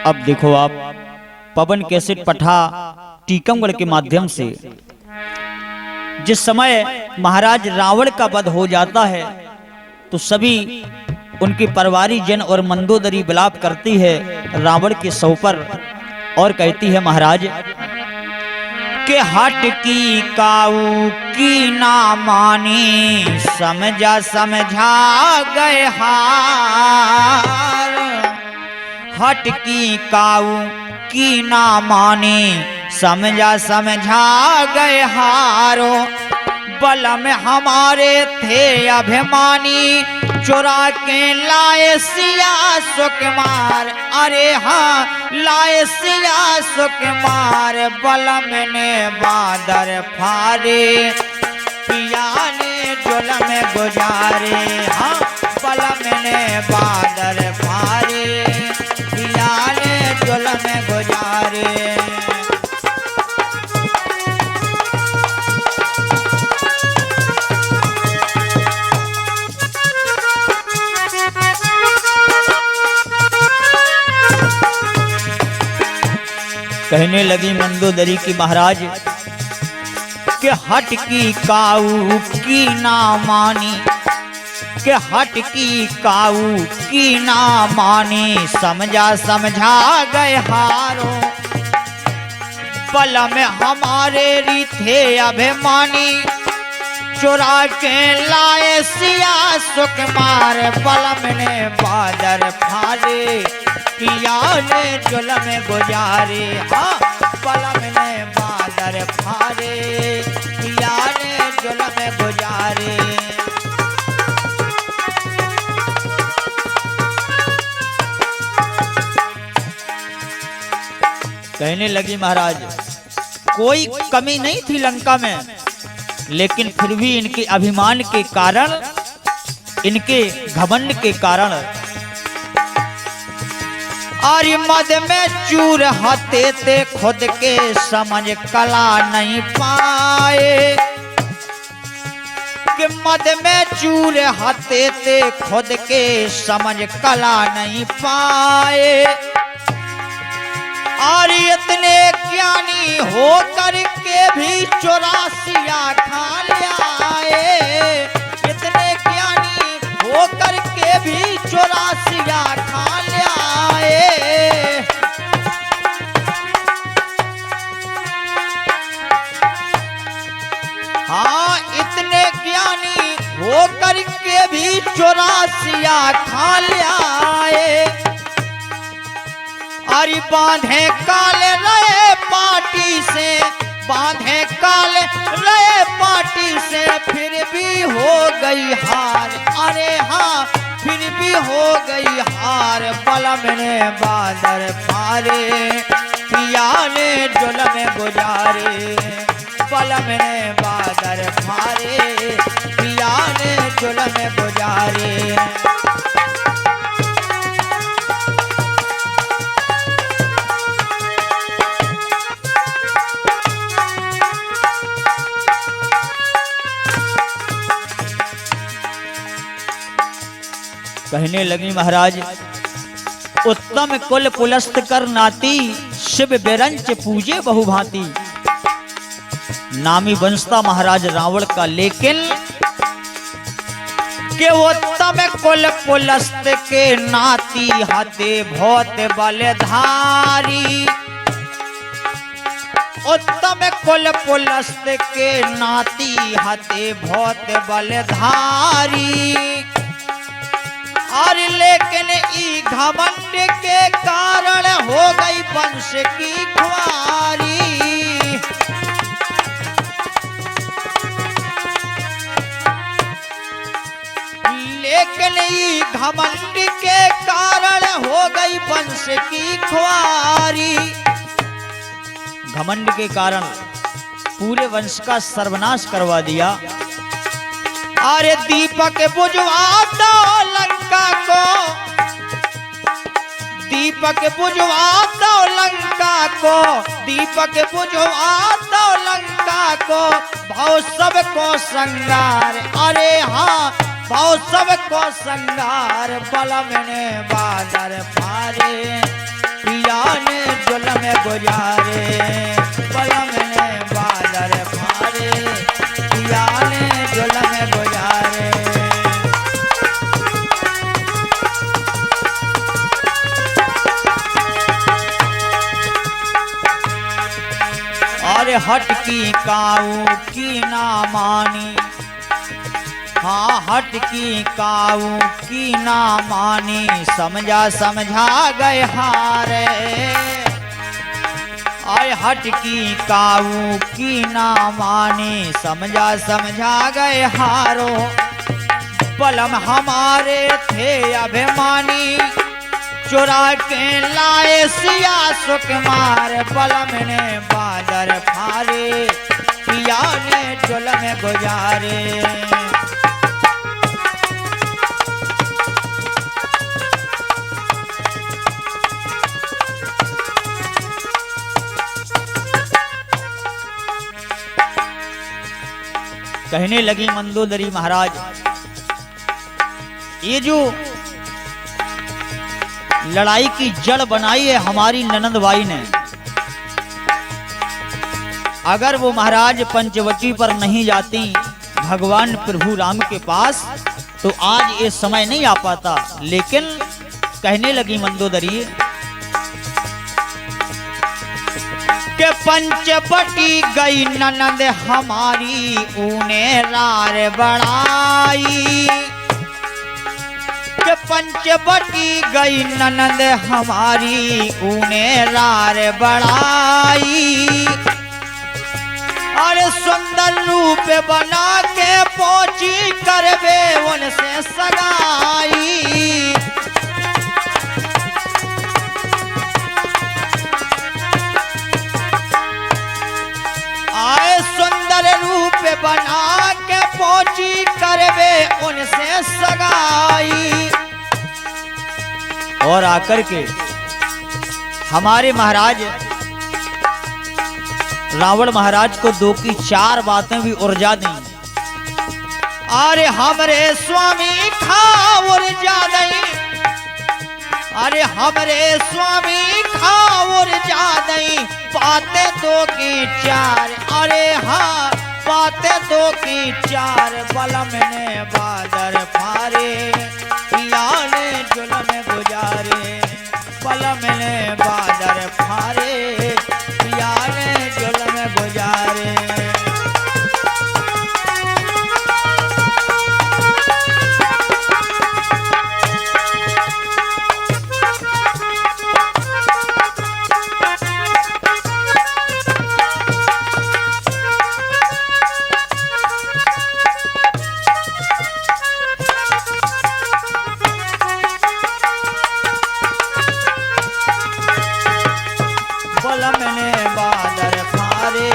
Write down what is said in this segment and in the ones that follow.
अब देखो आप पवन कैसेट पठा टीकमगढ़ के माध्यम से जिस समय महाराज रावण का वध हो जाता है तो सभी उनकी परिवारी जन और मंदोदरी विलाप करती है रावण के शव पर और कहती है महाराज के हट की काऊ की ना मानी समझा गए हार। हट की काऊ की ना मानी समझा गए हारो। बल में हमारे थे अभिमानी चुरा के लाए सिया सुकुमार। अरे हाँ लाए सिया सुकुमार। बल ने बादर फारे पिया ने जुल्म में गुजारे। हाँ बल ने बादर फारे पिया ने जुल्म में गुजारे। कहने लगी मंदोदरी की महाराज के हट की काऊ की ना मानी के हट की काऊ की ना मानी समझा गए हारो। बल में हमारे रीथे अभिमानी चुरा के लाए सिया सुकुमार। बल ने बादर फारे पिया ने जुल्म में गुजारे। हाँ बलम ने बादर फारे पिया ने जुल्म में गुजारे। कहने लगी महाराज कोई कमी नहीं थी लंका में लेकिन फिर भी इनके अभिमान के कारण इनके घमंड के कारण और मद में चूर हते थे खुद के समझ कला नहीं पाए। कि मद में चूर हते थे खुद के समझ कला नहीं पाए। और इतने ज्ञानी हो करके भी 84 खा लियाए। इतने ज्ञानी हो करके भी 84 खा लियाए। हाँ इतने ज्ञानी हो करके भी 84 खा लियाए। अरे बांधे काले रहे पार्टी से बांधे काले रहे पार्टी से फिर भी हो गई हार। अरे हाँ फिर भी हो गई हार। बलम ने बादर फारे पिया ने जुल्म में गुजारे। बलम ने बादर फारे पिया ने जुल्म में गुजारे। कहने लगी महाराज उत्तम कुल पुलस्त कर नाती शिव बिरंच पूजे बहुभांति। नामी वंशता महाराज रावण का लेकिन के उत्तम कुल पुलस्त के नाती हते बहुत बलधारी। उत्तम कुल पुलस्त के नाती हते बहुत बलधारी। और लेकिन ई घमंड के कारण हो गई वंश की खुआरी। लेकिन ई घमंड के कारण हो गई वंश की खुआरी। घमंड के कारण पूरे वंश का सर्वनाश करवा दिया। अरे दीपक बुझवा दो लंका को दीपक बुझवा दो लंका को दीपक बुझवा दो लंका को भाव सबको संगार। अरे हाँ भाव सबको संगार। बलम ने बादर फारे पिया ने जुल्म गुजारे, बलम ने बादर फारे, पिया ने जुल्म गुजारे। अरे हट की काऊ की ना मानी, हाँ हट की काऊ की ना मानी, समझा समझा गए हारे। आय हट की काऊ की ना मानी, समझा समझा गए हारो। बलम हमारे थे अभिमानी, चुरा के लाए सिया सुकुमार, बलम ने बादर फारे, पिया ने जुल्म गुजारे। कहने लगी मंदोदरी महाराज, ये जो लड़ाई की जड़ बनाई है हमारी ननंदबाई ने, अगर वो महाराज पंचवटी पर नहीं जाती भगवान प्रभु राम के पास तो आज ये समय नहीं आ पाता। लेकिन कहने लगी मंदोदरी के पंचवटी गई ननंद हमारी, ऊने रार बढ़ाई। पंचवटी गई ननंद हमारी, ऊने रार बढ़ाई। अरे सुंदर रूप बना के पहुंची करवे उनसे सगाई। आए सुंदर रूप बना के पहुंची करवे उनसे सगाई। और आकर के हमारे महाराज रावण महाराज को 2 की 4 बातें भी उर्जा दी। अरे हमरे स्वामी खा उर्जा दई, अरे हमरे स्वामी खा उर्जा दई, बातें 2 की 4, अरे हाँ बातें 2 की 4, बलम ने बादर फारे, पिया ने जुल्म गुजारे, बलम ने बादर फारे, पिया ने जुल्म गुजारे। बलम ने बादर फारे,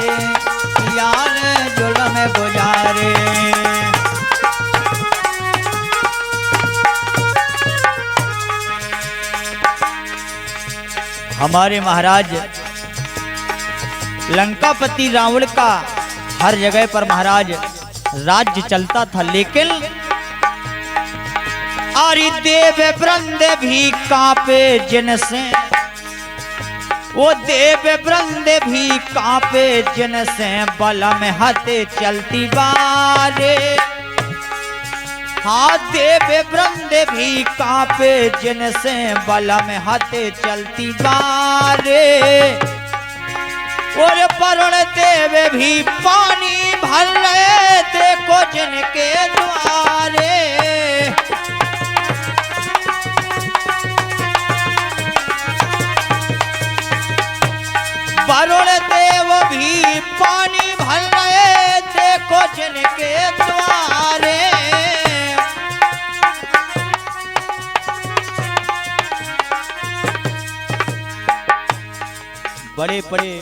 पिया ने जुल्म गुजारे। हमारे महाराज लंकापति रावण का हर जगह पर महाराज राज्य चलता था, लेकिन आरी देव वृंद भी कांपे जिनसे, वो देव वृंद भी कांपे जिनसे, बलम हते चलती बारे। हाँ देव वृंद भी कांपे जिनसे, बलम हते चलती बारे। और वरुण देव भी पानी भर रहे देखो जिनके द्वारे। वरुण देव भी पानी भर रहे देखो जिनके द्वारे। बड़े बड़े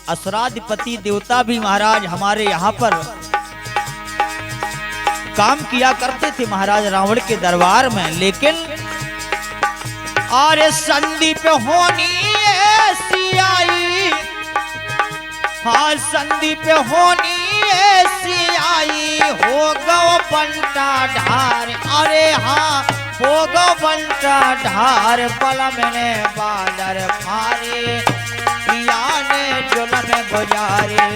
असुराधिपति देवता भी महाराज हमारे यहाँ पर काम किया करते थे महाराज रावण के दरबार में, लेकिन अरे संदीप होनी ऐसी आई, हाँ संदीप होनी ऐसी आई, हो गो पंटा ढार। अरे हाँ होगो बंटा ढार पलम ने बादर फारे पिया ने जुलम गुजारे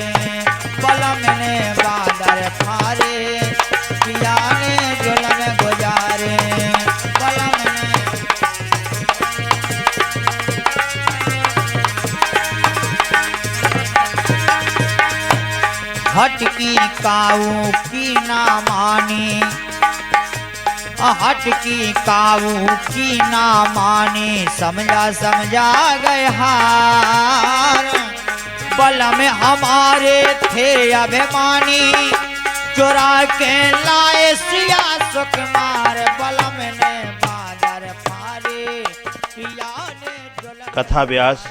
पलम ने बादर फारे पिया ने जुलम गुजारे पलम ने हटकी काऊ की ना मानी हटकी काऊ की ना मानी समझा गए हार बल में हमारे थे अभिमानी चुरा के लाए सिया सुकुमार बल में ने बादर फारे पिया ने कथा व्यास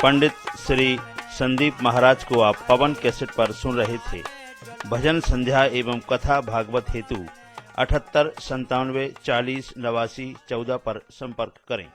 पंडित श्री संदीप महाराज को आप पवन कैसेट पर सुन रहे थे। भजन संध्या एवं कथा भागवत हेतु 78 97 40 89 14 पर संपर्क करें।